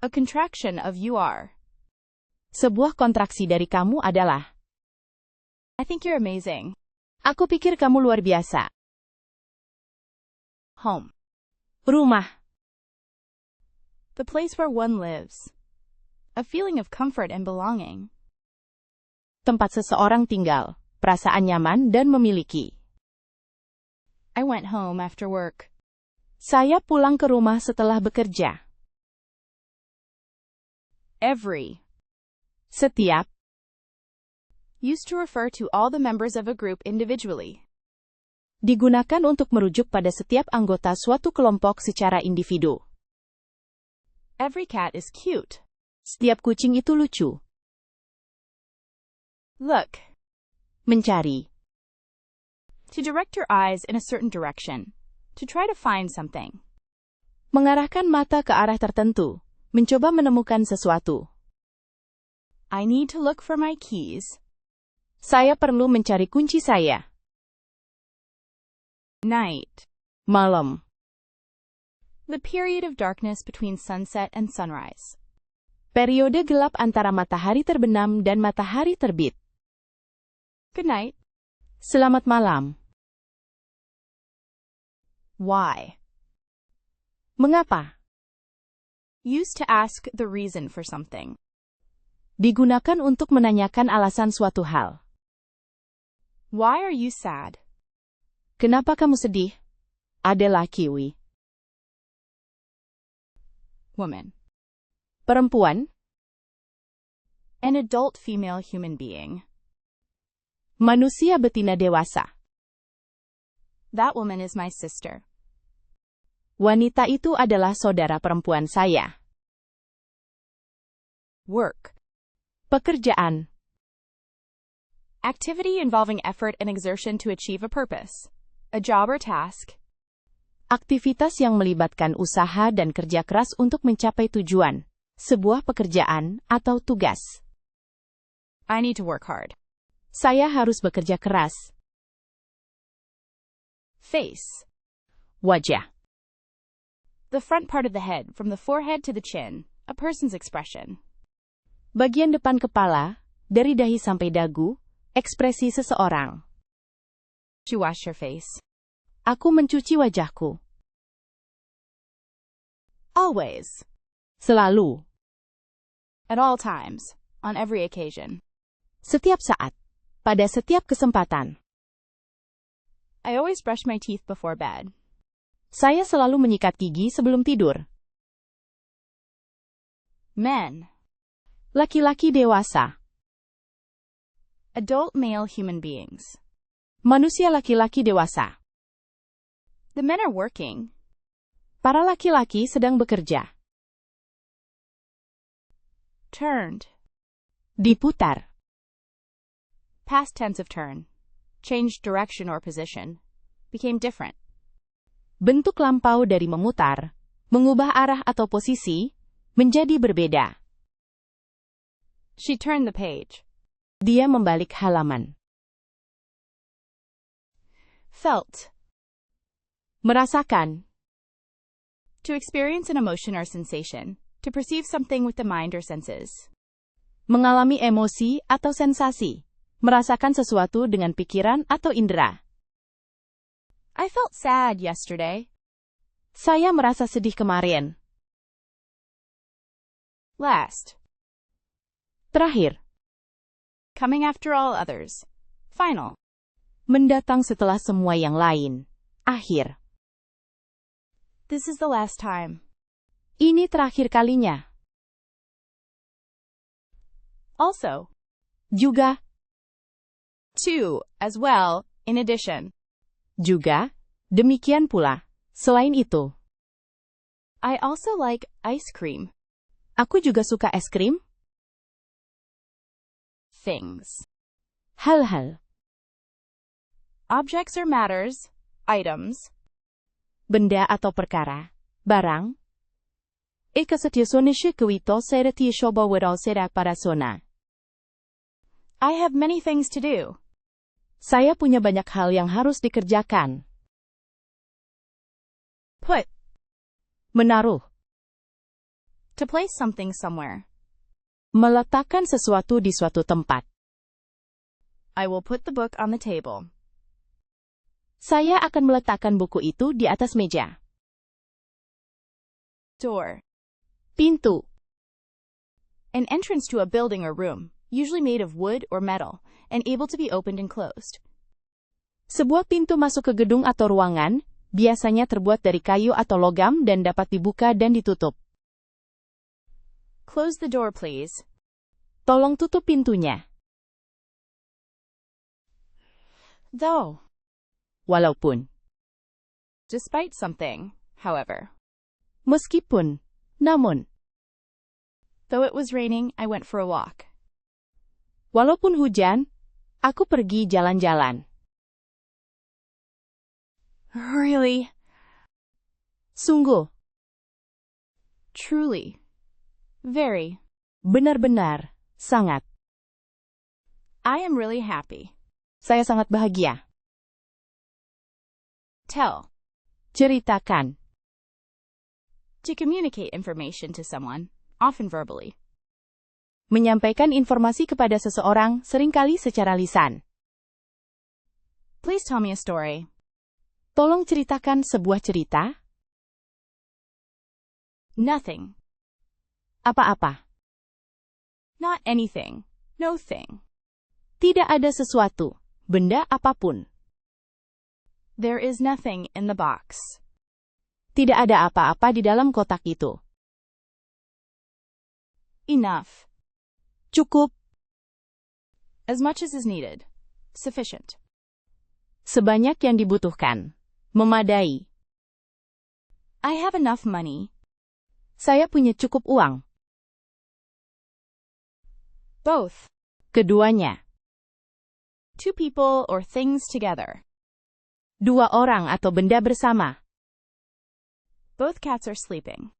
A contraction of you are. Sebuah kontraksi dari kamu adalah. I think you're amazing. Aku pikir kamu luar biasa. Home. Rumah. The place where one lives. A feeling of comfort and belonging. Tempat seseorang tinggal, perasaan nyaman dan memiliki. I went home after work. Saya pulang ke rumah setelah bekerja. Every. Setiap. Used to refer to all the members of a group individually. Digunakan untuk merujuk pada setiap anggota suatu kelompok secara individu. Every cat is cute. Setiap kucing itu lucu. Look. Mencari. To direct your eyes in a certain direction. To try to find something. Mengarahkan mata ke arah tertentu. Mencoba menemukan sesuatu. I need to look for my keys. Saya perlu mencari kunci saya. Night. Malam. The period of darkness between sunset and sunrise. Periode gelap antara matahari terbenam dan matahari terbit. Good night. Selamat malam. Why? Mengapa? Used to ask the reason for something. Digunakan untuk menanyakan alasan suatu hal. Why are you sad? Kenapa kamu sedih? Adalah kiwi. Woman. Perempuan. An adult female human being. Manusia betina dewasa. That woman is my sister. Wanita itu adalah saudara perempuan saya. Work. Pekerjaan. Activity involving effort and exertion to achieve a purpose. A job or task. Aktivitas yang melibatkan usaha dan kerja keras untuk mencapai tujuan. Sebuah pekerjaan atau tugas. I need to work hard. Saya harus bekerja keras. Face. Wajah. The front part of the head, from the forehead to the chin. A person's expression. Bagian depan kepala, dari dahi sampai dagu, ekspresi seseorang. She washed her face. Aku mencuci wajahku. Always. Selalu. At all times. On every occasion. Setiap saat. Pada setiap kesempatan. I always brush my teeth before bed. Saya selalu menyikat gigi sebelum tidur. Men. Laki-laki dewasa. Adult male human beings. Manusia laki-laki dewasa. The men are working. Para laki-laki sedang bekerja. Turned. Diputar. Past tense of turn. Changed direction or position. Became different. Bentuk lampau dari memutar, mengubah arah atau posisi, menjadi berbeda. She turned the page. Dia membalik halaman. Felt. Merasakan. To experience an emotion or sensation. To perceive something with the mind or senses. Mengalami emosi atau sensasi. Merasakan sesuatu dengan pikiran atau indera. I felt sad yesterday. Saya merasa sedih kemarin. Last. Terakhir. Coming after all others. Final. Mendatang setelah semua yang lain. Akhir. This is the last time. Ini terakhir kalinya. Also. Juga. To, as well, in addition. Juga. Demikian pula. Selain itu. I also like ice cream. Aku juga suka es krim. Things. Hal-hal. Objects or matters. Items. Benda atau perkara. Barang. Ikasatyasonishe kuito serati shoba wero serak parasona. I have many things to do. Saya punya banyak hal yang harus dikerjakan. Put. Menaruh. To place something somewhere. Meletakkan sesuatu di suatu tempat. I will put the book on the table. Saya akan meletakkan buku itu di atas meja. Door. Pintu. An entrance to a building or room, usually made of wood or metal, and able to be opened and closed. Sebuah pintu masuk ke gedung atau ruangan, biasanya terbuat dari kayu atau logam dan dapat dibuka dan ditutup. Close the door, please. Tolong tutup pintunya. Though. Walaupun. Despite something, however. Meskipun. Namun. Though it was raining, I went for a walk. Walaupun hujan, aku pergi jalan-jalan. Really? Sungguh. Truly. Very. Benar-benar. Sangat. I am really happy. Saya sangat bahagia. Tell. Ceritakan. To communicate information to someone, often verbally. Menyampaikan informasi kepada seseorang, seringkali secara lisan. Please tell me a story. Tolong ceritakan sebuah cerita. Nothing. Apa-apa. Not anything. No thing. Tidak ada sesuatu, benda apapun. There is nothing in the box. Tidak ada apa-apa di dalam kotak itu. Enough. Cukup. As much as is needed. Sufficient. Sebanyak yang dibutuhkan. Memadai. I have enough money. Saya punya cukup uang. Both. Keduanya. Two people or things together. Dua orang atau benda bersama. Both cats are sleeping.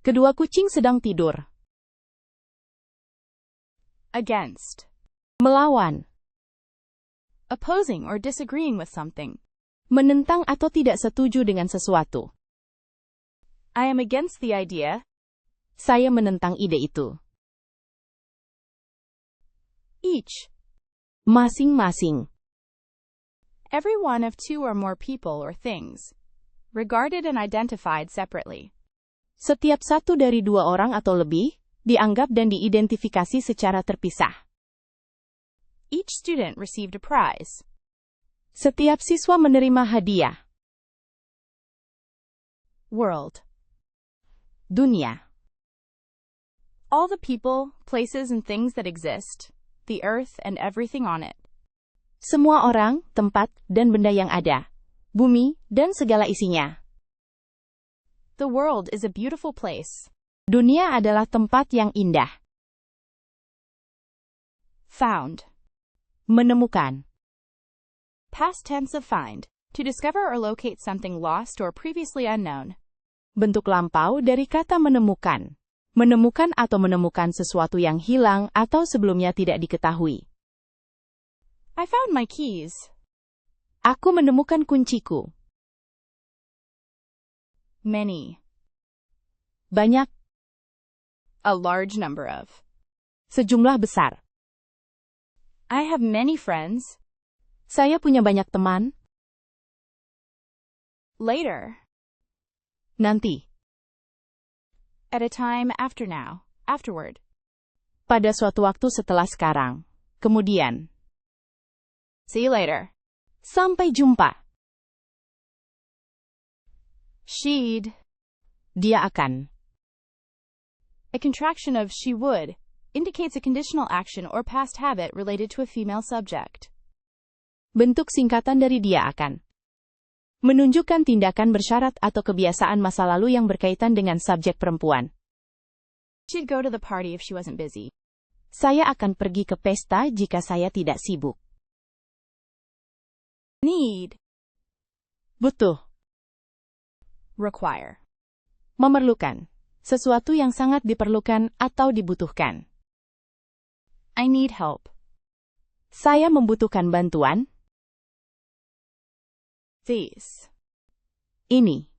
Kedua kucing sedang tidur. Against. Melawan. Opposing or disagreeing with something. Menentang atau tidak setuju dengan sesuatu. I am against the idea. Saya menentang ide itu. Each. Masing-masing. Every one of two or more people or things. Regarded and identified separately. Setiap satu dari dua orang atau lebih, dianggap dan diidentifikasi secara terpisah. Each student received a prize. Setiap siswa menerima hadiah. World. Dunia. All the people, places and things that exist. The earth and everything on it. Semua orang, tempat, dan benda yang ada. Bumi, dan segala isinya. The world is a beautiful place. Dunia adalah tempat yang indah. Found. Menemukan. Past tense of find. To discover or locate something lost or previously unknown. Bentuk lampau dari kata menemukan. Menemukan atau menemukan sesuatu yang hilang atau sebelumnya tidak diketahui. I found my keys. Aku menemukan kunciku. Many. Banyak. A large number of. Sejumlah besar. I have many friends. Saya punya banyak teman. Later. Nanti. At a time after now. Afterward. Pada suatu waktu setelah sekarang. Kemudian. See you later. Sampai jumpa. She'd. Dia akan. A contraction of she would indicates a conditional action or past habit related to a female subject. Bentuk singkatan dari dia akan. Menunjukkan tindakan bersyarat atau kebiasaan masa lalu yang berkaitan dengan subjek perempuan. She'd go to the party if she wasn't busy. Saya akan pergi ke pesta jika saya tidak sibuk. Need. Butuh. Require. Memerlukan. Sesuatu yang sangat diperlukan atau dibutuhkan. I need help. Saya membutuhkan bantuan. These. Ini.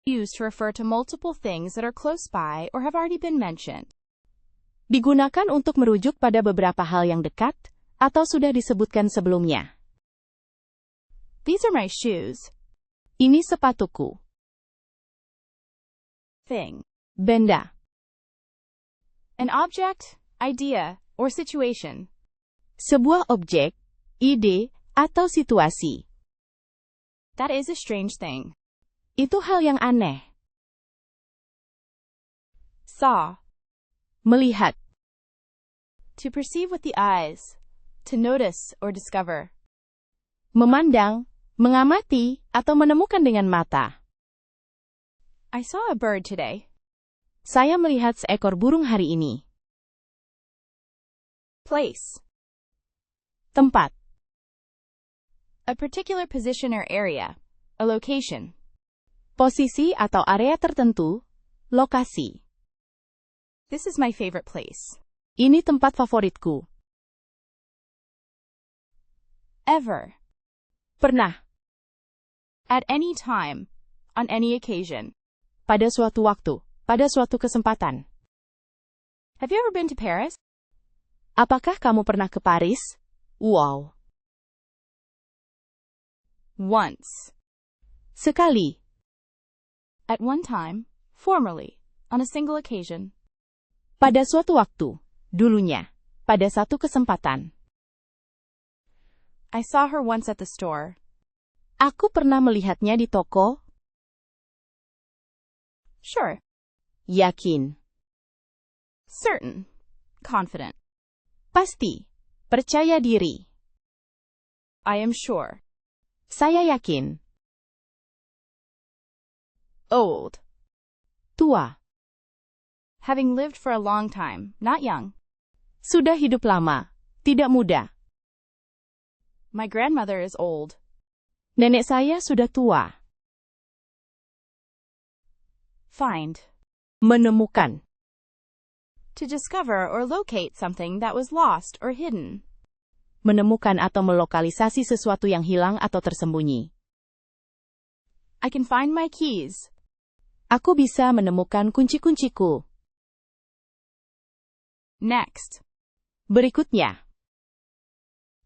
Used to refer to multiple things that are close by or have already been mentioned. Digunakan untuk merujuk pada beberapa hal yang dekat atau sudah disebutkan sebelumnya. These are my shoes. Ini sepatuku. Thing. Benda. An object, idea, or situation. Sebuah objek, ide, atau situasi. That is a strange thing. Itu hal yang aneh. Saw. Melihat. To perceive with the eyes. To notice or discover. Memandang, mengamati, atau menemukan dengan mata. I saw a bird today. Saya melihat seekor burung hari ini. Place. Tempat. A particular position or area. A location. Posisi atau area tertentu, lokasi. This is my favorite place. Ini tempat favoritku. Ever. Pernah. At any time. On any occasion. Pada suatu waktu. Pada suatu kesempatan. Have you ever been to Paris? Apakah kamu pernah ke Paris? Wow. Once. Sekali. At one time. Formerly. On a single occasion. Pada suatu waktu. Dulunya. Pada satu kesempatan. I saw her once at the store. Aku pernah melihatnya di toko. Sure. Yakin. Certain. Confident. Pasti. Percaya diri. I am sure. Saya yakin. Old. Tua. Having lived for a long time, not young. Sudah hidup lama. Tidak muda. My grandmother is old. Nenek saya sudah tua. Find. Menemukan. To discover or locate something that was lost or hidden. Menemukan atau melokalisasi sesuatu yang hilang atau tersembunyi. I can find my keys. Aku bisa menemukan kunci-kunciku. Next. Berikutnya.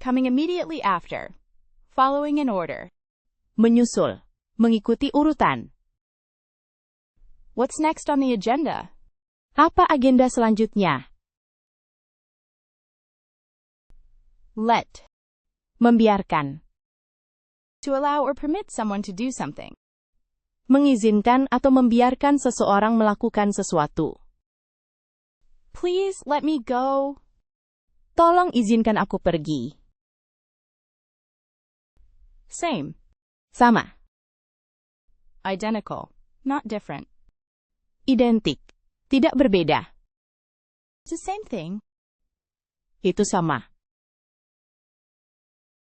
Coming immediately after. Following in order. Menyusul. Mengikuti urutan. What's next on the agenda? Apa agenda selanjutnya? Let. Membiarkan. To allow or permit someone to do something. Mengizinkan atau membiarkan seseorang melakukan sesuatu. Please let me go. Tolong izinkan aku pergi. Same. Sama. Identical. Not different. Identik. Tidak berbeda. It's the same thing. Itu sama.